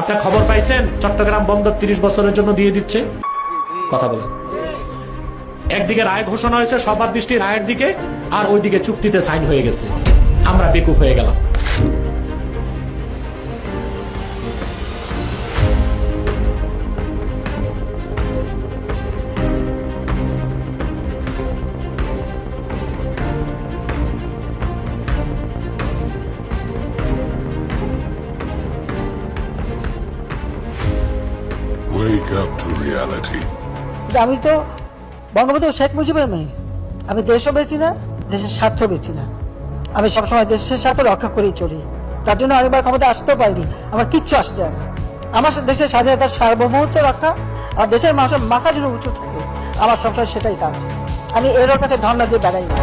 আপনার খবর পাইছেন চট্টগ্রাম বন্দর 30 বছরের জন্য দিয়ে দিচ্ছে? কথা বলেন। একদিকে রায় ঘোষণা হয়েছে, সবার দৃষ্টি রায়ের দিকে, আর ওইদিকে চুক্তিতে সাইন হয়ে গেছে। আমরা বেকুফ হয়ে গেলাম। Wake up to reality. আমি তো বঙ্গবন্ধু শেখ মুজিবের মেয়ে। আমি দেশও বেচি না, দেশের স্বার্থ বেচি না। আমি সবসময় দেশের স্বার্থ রক্ষা করেই চলি। তার জন্য অনেকবার ক্ষমতা আসতেও পারিনি, আমার কিচ্ছু আসে যায় না। আমার দেশের স্বাধীনতার সার্বভৌমত্ব রক্ষা আর দেশের মানুষের মাথা যেন উঁচু থাকে, আমার সংসার সেটাই কাজ। আমি এর কাছে ধর্ণা দিয়ে বেড়াই না।